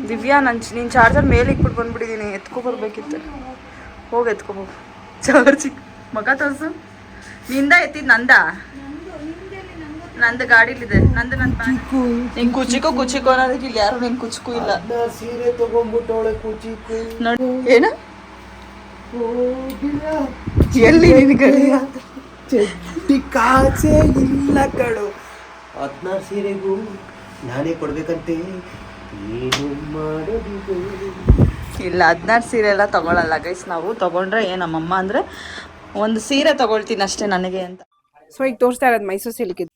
ದಿವ್ಯಾ ನೀನು ಚಾರ್ಜರ್ ಮೇಲೆ ಇಟ್ಬಿಟ್ಟು ಬಂದ್ಬಿಟ್ಟಿದ್ದೀನಿ, ಎತ್ಕೊಬರ್ಬೇಕಿತ್ತು. ಹೋಗಿ ಎತ್ಕೊಬೋದು ಚಾರ್ಜಿಗೆ. ಮಗ ತೋರಿಸು. ನಿಂದ ಎತ್ತಿದ್ದು ನಂದು ಗಾಡಿಲಿದೆ. ನಂದು ನಿನ್ ಕುಚಿಕೋ ಅನ್ನೋದಕ್ಕೆ ಇಲ್ಲಿ ಯಾರು ನಿನ್ ಕುಚಿಕು ಇಲ್ಲ. ಸೀರೆ ತಗೊಂಡ್ಬಿಟ್ಟವಳೆ ಕುಚಿಕು ನೋಡಿ ಏನು ಎಲ್ಲಿ ನಿನ್ ಗೆಳೆಯ ಚಡ್ಡಿ ಕಾಚೆ ಇಲ್ಲ ಕಡು. 16 ಸೀರೆಗೂ ನಾನೇ ಕೊಡ್ಬೇಕಂತೆ, ಏನು ಮಾಡೋದು ಇಲ್ಲ. 16 ಸೀರೆ ಎಲ್ಲ ತಗೊಳಲ್ಲ ಗೈಸ್. ನಾವು ತಗೊಂಡ್ರೆ ನಮ್ಮಮ್ಮ ಅಂದರೆ ಒಂದು ಸೀರೆ ತಗೊಳ್ತೀನಿ ಅಷ್ಟೇ ನನಗೆ ಅಂತ. ಸೊ ಈಗ ತೋರಿಸ್ತಾ ಇರೋದು ಮೈಸೂರು ಸಿಲ್ಕ್ ಇದು.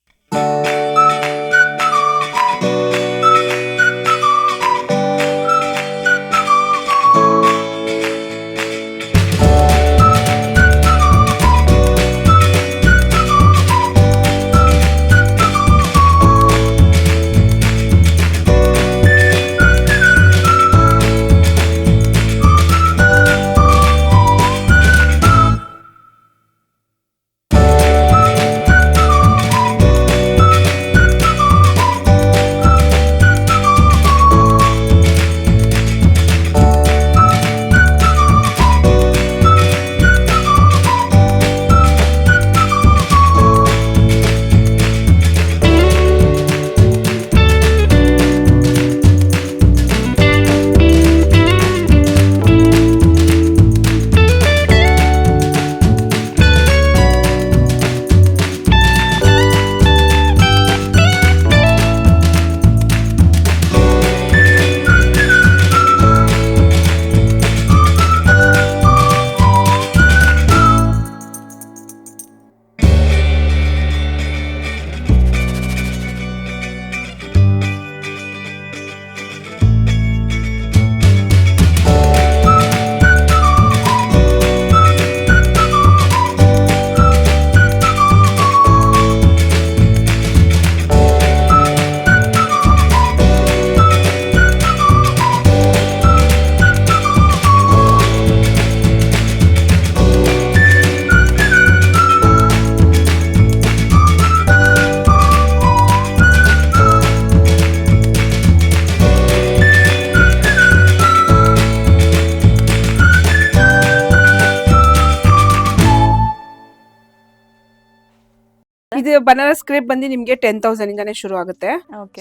ಇದು ಬನಾರಸ್ ಕ್ರೇಪ್ ಬಂದು ನಿಮ್ಗೆ 10,000 ಇಂದಾನೆ ಶುರು ಆಗುತ್ತೆ.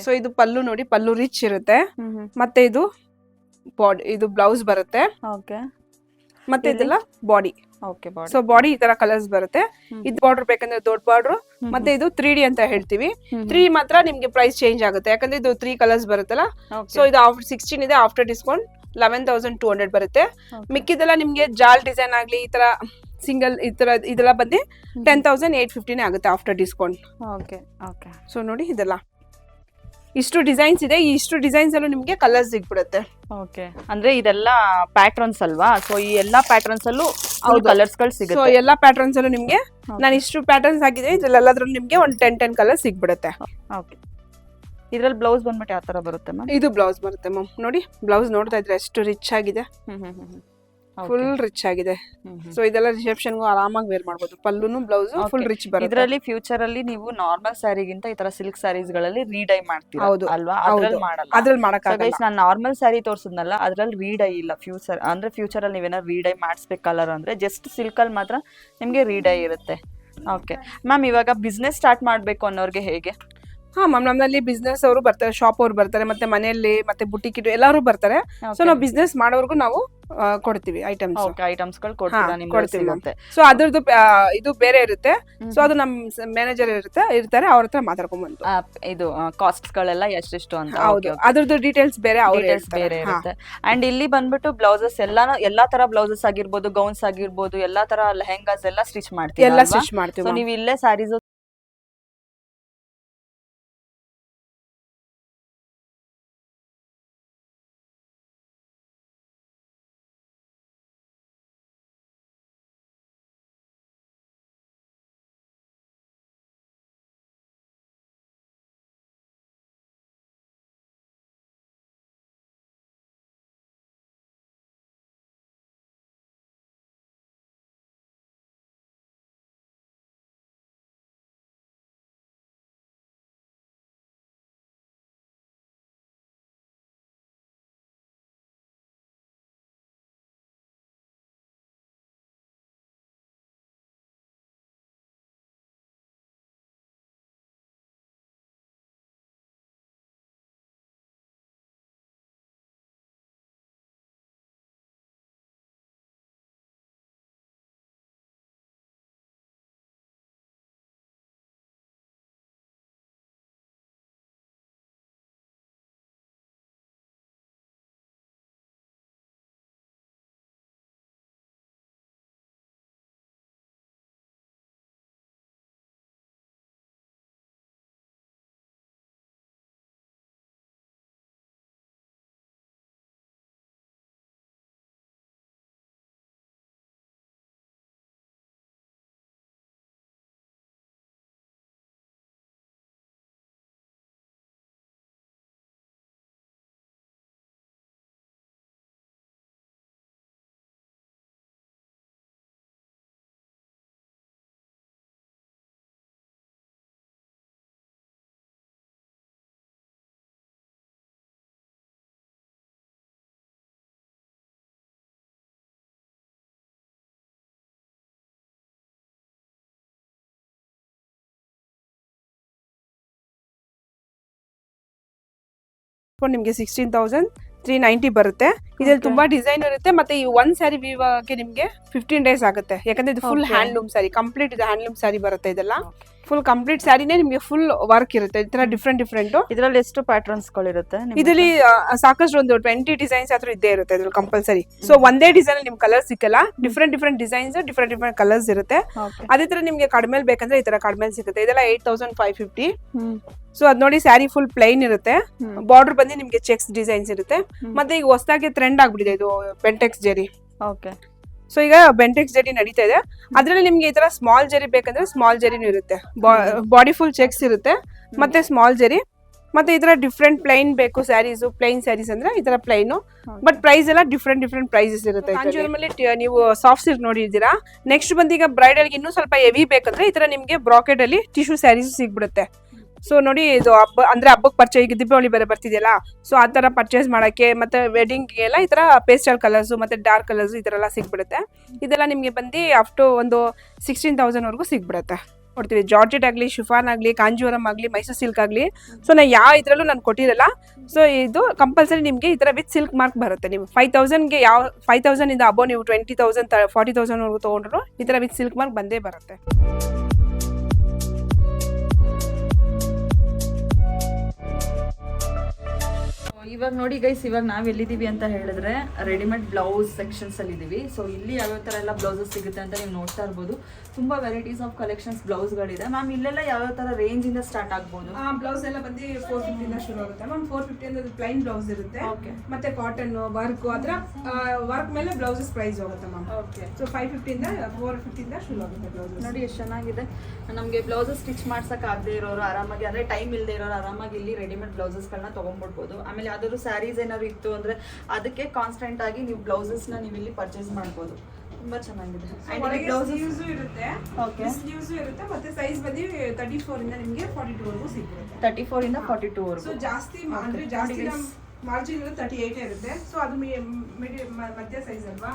ಸೊ ಇದು ಪಲ್ಲು ನೋಡಿ, ಪಲ್ಲು ರಿಚ್ ಇರುತ್ತೆ. ಮತ್ತೆ ಇದು ಬಾಡಿ, ಇದು ಬ್ಲೌಸ್ ಬರುತ್ತೆ. ಮತ್ತೆ ಇದೆಲ್ಲ ಬಾಡಿ. ಸೊ ಬಾಡಿ ಈ ತರ ಕಲರ್ಸ್ ಬರುತ್ತೆ. ಇದು ಬಾರ್ಡರ್ ಬೇಕಂದ್ರೆ ದೊಡ್ಡ ಬಾರ್ಡರ್, ಮತ್ತೆ ಇದು 3D ಅಂತ ಹೇಳ್ತೀವಿ. 3 ಮಾತ್ರ ನಿಮ್ಗೆ ಪ್ರೈಸ್ ಚೇಂಜ್ ಆಗುತ್ತೆ, ಯಾಕಂದ್ರೆ ಇದು 3 ಕಲರ್ಸ್ ಬರುತ್ತಲ್ಲ. ಸೊ ಇದು 16 ಇದೆ, ಆಫ್ಟರ್ ಡಿಸ್ಕೌಂಟ್ 11,200 ಬರುತ್ತೆ. ಮಿಕ್ಕಿದೆಲ್ಲ ನಿಮ್ಗೆ ಜಾಲ್ ಡಿಸೈನ್ ಆಗ್ಲಿ, ಈ ತರ ಸಿಂಗಲ್ ಈ ತರ ಇದೆಲ್ಲ ಬಂದು 10,850 ಆಗುತ್ತೆ ಆಫ್ಟರ್ ಡಿಸ್ಕೌಂಟ್. ಸೊ ನೋಡಿ ಇದೆಲ್ಲ ಇಷ್ಟು ಡಿಸೈನ್ಸ್ ಇದೆ. ಇಷ್ಟು ಡಿಸೈನ್ಸ್ ಅಲ್ಲೂ ನಿಮ್ಗೆ ಕಲರ್ಸ್ ಸಿಗ್ಬಿಡುತ್ತೆ. ಅಂದ್ರೆ ಇದೆಲ್ಲ ಪ್ಯಾಟರ್ನ್ಸ್ ಅಲ್ವಾ? ಸೊ ಈ ಎಲ್ಲಾ ಪ್ಯಾಟರ್ನ್ಸ್ ಅಲ್ಲೂ ಕಲರ್ಸ್ ಗಳು ಸಿಗುತ್ತೆ. ಸೊ ಎಲ್ಲಾ ಪ್ಯಾಟರ್ನ್ಸ್ ಅಲ್ಲೂ ನಿಮ್ಗೆ ನಾನು ಇಷ್ಟು ಪ್ಯಾಟರ್ನ್ಸ್ ಆಗಿದೆ, ಇದ್ರಲ್ಲೆಲ್ಲದ್ರಲ್ಲೂ ನಿಮ್ಗೆ ಒಂದು 10 ಕಲರ್ ಸಿಗ್ಬಿಡುತ್ತೆ. ಇದ್ರಲ್ಲಿ ಬ್ಲೌಸ್ ಬಂದ್ಬಿಟ್ಟು ಯಾವ ತರ ಬರುತ್ತೆ ಮ್ಯಾಮ್? ಇದು ಬ್ಲೌಸ್ ಬರುತ್ತೆ ಮ್ಯಾಮ್. ನೋಡಿ ಬ್ಲೌಸ್ ನೋಡ್ತಾ ಇದ್ರೆ ಎಷ್ಟು ರಿಚ್ ಆಗಿದೆ, ಫುಲ್ ರಿಚ್ ಆಗಿದೆ. ಸೊ ಇದೆಲ್ಲ ರಿಸೆಪ್ಷನ್ಗೂ ಆರಾಮಾಗಿ ವೇರ್ ಮಾಡಬಹುದು. ಪಲ್ಲುನು ಬ್ಲೌಸ್ ಫುಲ್ ರಿಚ್ ಬರುತ್ತೆ. ಇದರಲ್ಲಿ ಫ್ಯೂಚರ್ ಅಲ್ಲಿ ನೀವು ನಾರ್ಮಲ್ ಸ್ಯಾರಿಗಿಂತ ಈ ತರ ಸಿಲ್ಕ್ ಸ್ಯಾರೀಸ್ ಗಳಲ್ಲಿ ರೀಡೈ ಮಾಡ್ತೀರಾ ಅಲ್ವಾ? ಅದ್ರಲ್ಲಿ ಮಾಡಲ್ಲ. ಅದ್ರಲ್ಲಿ ಮಾಡಕ್ಕಾಗಲ್ಲ. ನಾನು ನಾರ್ಮಲ್ ಸ್ಯಾರಿ ತೋರ್ಸಿದ್ನಲ್ಲ, ಅದ್ರಲ್ಲಿ ರೀಡೈ ಇಲ್ಲ. ಫ್ಯೂಚರ್ ಅಲ್ಲಿ ನೀವೇನಾದ್ರು ರೀಡೈ ಮಾಡಿಸ್ಬೇಕು ಕಲರ್ ಅಂದ್ರೆ ಜಸ್ಟ್ ಸಿಲ್ಕ್ ಅಲ್ಲಿ ಮಾತ್ರ ನಿಮ್ಗೆ ರೀಡೈ ಇರುತ್ತೆ. ಓಕೆ ಮ್ಯಾಮ್, ಇವಾಗ ಬಿಸ್ನೆಸ್ ಸ್ಟಾರ್ಟ್ ಮಾಡ್ಬೇಕು ಅನ್ನೋರ್ಗೆ ಹೇಗೆ? ಹಾ ಮ್ಯಾಮ್, ನಮ್ಮಲ್ಲಿ ಬಿಸ್ನೆಸ್ ಅವರು ಬರ್ತಾರೆ, ಶಾಪ್ ಅವ್ರು ಬರ್ತಾರೆ, ಮತ್ತೆ ಮನೆಯಲ್ಲಿ ಮತ್ತೆ ಬುಟಿಕ್ ಇಟ್ಟು ಎಲ್ಲರೂ ಬರ್ತಾರೆ. ಸೊ ನಾವು ಬಿಸ್ನೆಸ್ ಮಾಡೋರ್ಗು ನಾವು ಕೊಡ್ತೀವಿ ಐಟಮ್ಸ್ ಕೊಡ್ತೀವಿ. ಸೊ ಅದ್ರದ್ದು ಇದು ಬೇರೆ ಇರುತ್ತೆ. ಸೊ ಅದು ನಮ್ಮ ಮ್ಯಾನೇಜರ್ ಇರ್ತಾರೆ, ಅವ್ರ ಹತ್ರ ಮಾತಾಡ್ಕೊಂಡ್ಬಂದು ಇದು ಕಾಸ್ಟ್ ಗಳೆಲ್ಲ ಎಷ್ಟೆಷ್ಟು ಅಂತ. ಹೌದು, ಅದ್ರದ್ದು ಡೀಟೇಲ್ಸ್ ಬೇರೆ ಇರುತ್ತೆ. ಅಂಡ್ ಇಲ್ಲಿ ಬಂದ್ಬಿಟ್ಟು ಬ್ಲೌಸಸ್ ಎಲ್ಲಾ ತರ ಬ್ಲೌಸಸ್ ಆಗಿರ್ಬೋದು, ಗೌನ್ಸ್ ಆಗಿರ್ಬೋದು, ಎಲ್ಲಾ ತರ ಲೆಹೆಂಗಾಸ್ ಎಲ್ಲ ಸ್ಟಿಚ್ ಮಾಡ್ತೀವಿ. ನೀವು ಇಲ್ಲೇ ಸ್ಯಾರೀಸ್ ಮಾಡ್ಕೊಂಡು ನಿಮಗೆ 16,390 ಬರುತ್ತೆ. ಇದ್ರಲ್ಲಿ ತುಂಬಾ ಡಿಸೈನ್ ಇರುತ್ತೆ. ಮತ್ತೆ ಈ ಒಂದ್ ಸ್ಯಾರಿ ವೀವ್ ಆಗಿ ನಿಮಗೆ 15 ಡೇಸ್ ಆಗುತ್ತೆ. ಯಾಕಂದ್ರೆ ಇದು ಫುಲ್ ಹ್ಯಾಂಡ್ಲೂಮ್ ಸ್ಯಾರಿ, ಕಂಪ್ಲೀಟ್ ಇದು ಹ್ಯಾಂಡ್ಲೂಮ್ ಸ್ಯಾರಿ ಬರುತ್ತೆ. ಇದೆಲ್ಲ ಫುಲ್ ಕಂಪ್ಲೀಟ್ ಸ್ಯಾರಿನೇ ನಿಮಗೆ ಫುಲ್ ವರ್ಕ್ ಇರುತ್ತೆ. ಈ ತರ ಡಿಫ್ರೆಂಟ್ ಇದರಲ್ಲಿ ಎಷ್ಟು ಪ್ಯಾಟರ್ನ್ಸ್ ಗಳಿರುತ್ತೆ? ಇದರಲ್ಲಿ ಸಾಕಷ್ಟು ಒಂದು 20 ಡಿಸೈನ್ಸ್ ಆದ್ರೂ ಇದ್ದೇ ಇರುತ್ತೆ ಇದ್ರಲ್ಲಿ ಕಂಪಲ್ಸರಿ. ಸೊ ಒಂದೇ ಡಿಸೈನ್ ನಿಮ್ಗೆ ಕಲರ್ ಸಿಕ್ಕಲ್ಲ, ಡಿಫ್ರೆಂಟ್ ಡಿಸೈನ್ಸ್, ಡಿಫ್ರೆಂಟ್ ಕಲರ್ಸ್ ಇರುತ್ತೆ. ಅದೇ ತರ ನಿಮ್ಗೆ ಕಡಿಮೆ ಬೇಕಂದ್ರೆ ಈ ತರ ಕಡಿಮೆ ಸಿಗುತ್ತೆ. ಇದೆಲ್ಲ 8,550. ಸೊ ಅದ್ ನೋಡಿ ಸ್ಯಾರಿ ಫುಲ್ ಪ್ಲೈನ್ ಇರುತ್ತೆ. ಬಾರ್ಡರ್ ಬಂದು ನಿಮ್ಗೆ ಚೆಕ್ಸ್ ಡಿಸೈನ್ಸ್ ಇರುತ್ತೆ. ಮತ್ತೆ ಈಗ ಹೊಸದಾಗಿ ಟ್ರೆಂಡ್ ಆಗ್ಬಿಟ್ಟಿದೆ ಇದು ಬೆಂಟೆಕ್ಸ್ ಜರಿ. ಓಕೆ. ಸೊ ಈಗ ಬೆಂಟೆಕ್ಸ್ ಜರಿ ನಡೀತಾ ಇದೆ. ಅದ್ರಲ್ಲಿ ನಿಮ್ಗೆ ಈ ತರ ಸ್ಮಾಲ್ ಜರಿ ಬೇಕಂದ್ರೆ ಸ್ಮಾಲ್ ಜರಿನೂ ಇರುತ್ತೆ. ಬಾಡಿ ಫುಲ್ ಚೆಕ್ಸ್ ಇರುತ್ತೆ ಮತ್ತೆ ಸ್ಮಾಲ್ ಜರಿ. ಮತ್ತೆ ಈ ತರ ಡಿಫ್ರೆಂಟ್ ಪ್ಲೈನ್ ಬೇಕು ಸ್ಯಾರೀಸ್, ಪ್ಲೈನ್ ಸ್ಯಾರೀಸ್ ಅಂದ್ರೆ ಈ ತರ ಪ್ಲೈನ್. ಬಟ್ ಪ್ರೈಸ್ ಎಲ್ಲ ಡಿಫ್ರೆಂಟ್ ಪ್ರೈಸಸ್ ಇರುತ್ತೆ. ಕಾಂಜೀವರಮಲ್ಲಿ ನೀವು ಸಾಫ್ಟ್ ಸಿಲ್ಕ್ ನೋಡಿದ್ದೀರಾ. ನೆಕ್ಸ್ಟ್ ಬಂದೀಗ ಬ್ರೈಡಲ್ಗೆ ಇನ್ನೂ ಸ್ವಲ್ಪ ಹೆವಿ ಬೇಕಂದ್ರೆ ಈ ತರ ನಿಮ್ಗೆ ಬ್ರಾಕೆಟ್ ಅಲ್ಲಿ ಟಿಶ್ಯೂ ಸ್ಯಾರೀಸ್ ಸಿಗ್ಬಿಡುತ್ತೆ. ಸೊ ನೋಡಿ ಇದು ಹಬ್ಬ ಅಂದ್ರೆ ಹಬ್ಬಕ್ಕೆ ಪರ್ಚೇಸ್, ಈಗ ದೀಪಾವಳಿ ಬೇರೆ ಬರ್ತಿದೆಯಲ್ಲ, ಸೊ ಆ ತರ ಪರ್ಚೇಸ್ ಮಾಡಕ್ಕೆ ಮತ್ತೆ ವೆಡ್ಡಿಂಗ್ಗೆಲ್ಲ ಈ ತರ ಪೇಸ್ಟಲ್ ಕಲರ್ಸ್ ಮತ್ತೆ ಡಾರ್ಕ್ ಕಲರ್ಸ್ ಈ ತರ ಎಲ್ಲ ಸಿಗ್ಬಿಡುತ್ತೆ. ಇದೆಲ್ಲ ನಿಮ್ಗೆ ಬಂದು ಅಪ್ ಟು ಒಂದು 16,000 ವರೆಗೂ ಸಿಗ್ಬಿಡುತ್ತೆ. ಕೊಡ್ತೀವಿ. ಜಾರ್ಜೆಟ್ ಆಗಲಿ, ಶಿಫಾನ್ ಆಗಲಿ, ಕಾಂಜೀವರಂ ಆಗಲಿ, ಮೈಸೂರು ಸಿಲ್ಕ್ ಆಗಲಿ. ಸೊ ನಾ ಯಾವ ಇದ್ರಲ್ಲೂ ನಾನು ಕೊಟ್ಟಿರಲ್ಲ. ಸೊ ಇದು ಕಂಪಲ್ಸರಿ ನಿಮಗೆ ಈ ತರ ವಿತ್ ಸಿಲ್ಕ್ ಮಾರ್ಕ್ ಬರುತ್ತೆ. ನೀವು 5,000ಗೆ 5,000 ಇಂದ ಅಬೋ ನೀವು 20,000 40,000 ವರೆಗೂ ತೊಗೊಂಡ್ರು ಈ ತರ ವಿತ್ ಸಿಲ್ಕ್ ಮಾರ್ಕ್ ಬಂದೇ ಬರುತ್ತೆ. ಇವಾಗ ನೋಡಿ ಗೈಸ್, ಇವಾಗ ನಾವ್ ಎಲ್ಲಿದ್ದೀವಿ ಅಂತ ಹೇಳಿದ್ರೆ ರೆಡಿಮೇಡ್ ಬ್ಲೌಸ್ ಸೆಕ್ಷನ್ಸ್ ಅಲ್ಲಿ ಇದೀವಿ. ಸೊ ಇಲ್ಲಿ ಯಾವ ತರ ಎಲ್ಲ ಬ್ಲೌಸಸ್ ಸಿಗುತ್ತೆ ಅಂತ ನೀವು ನೋಡ್ತಾ ಇರ್ಬೋದು. ತುಂಬಾ ವೆರೈಟೀಸ್ ಆಫ್ ಕಲೆಕ್ಷನ್ಸ್ ಬ್ಲೌಸ್ ಗಳಿದೆ. ಮ್ಯಾಮ್ ಇಲ್ಲೆಲ್ಲ ಯಾವ ತರ ರೇಂಜ್ ಇಂದ ಸ್ಟಾರ್ಟ್ ಆಗ್ಬೋದು? ಬ್ಲೌಸ್ ಎಲ್ಲ ಬಂದು 450 ಇಂದ ಶುರು ಆಗುತ್ತೆ ಮ್ಯಾಮ್. 450 ಅಂದ್ರೆ ಪ್ಲೈನ್ ಬ್ಲೌಸ್ ಇರುತ್ತೆ. ಮತ್ತೆ ಕಾಟನ್ ವರ್ಕ್, ಅದ್ರ ವರ್ಕ್ ಮೇಲೆ ಬ್ಲೌಸಸ್ ಪ್ರೈಸ್ ಹೋಗುತ್ತೆ ಮ್ಯಾಮ್. ಓಕೆ. ಸೊ 550 ಇಂದ 450 ಇಂದ ಶುರು ಆಗುತ್ತೆ ಬ್ಲೌಸ್. ನೋಡಿ ಎಷ್ಟು ಚೆನ್ನಾಗಿದೆ. ನಮಗೆ ಬ್ಲೌಸಸ್ ಸ್ಟಿಚ್ ಮಾಡ್ಸಕ್ ಆಗದೆ ಇರೋರು ಆರಾಮಾಗಿ, ಅಂದ್ರೆ ಟೈಮ್ ಇಲ್ಲದೆ ಇರೋರು ಆರಾಮಾಗಿ ಇಲ್ಲಿ ರೆಡಿಮೇಡ್ ಬ್ಲೌಸಸ್ ಗಳನ್ನ ತಗೊಂಡ್ಬಿಡ್ಬೋದು. ಆಮೇಲೆ ಯಾವ್ದಾದ್ರು ಸ್ಯಾರೀಸ್ ಏನಾದ್ರು ಇತ್ತು ಅಂದ್ರೆ ಅದಕ್ಕೆ ಕಾನ್ಸ್ಟೆಂಟ್ ಆಗಿ ನೀವು ಬ್ಲೌಸಸ್ ನ ನೀವು ಇಲ್ಲಿ ಪರ್ಚೇಸ್ ಮಾಡ್ಬೋದು. ತುಂಬಾ ಚೆನ್ನಾಗಿದೆ. ಸ್ಲೀವ್ಸ್ ಇರುತ್ತೆ. ಓಕೆ. ಸ್ಲೀವ್ಸ್ ಇರುತ್ತೆ. ಮತ್ತೆ ಸೈಜ್ ಬಂದು 34 ಇಂದ ನಿಮಗೆ 42 ವರೆಗೂ ಸಿಗುತ್ತೆ. 34 ಇಂದ 42 ವರೆಗೂ. ಸೊ ಜಾಸ್ತಿ ಅಂದ್ರೆ ಜಾಸ್ತಿ ಮಾರ್ಜಿನ್ 38 ಇರುತ್ತೆ. ಸೊ ಅದು ಮಧ್ಯ ಸೈಜ್ ಅಲ್ವಾ.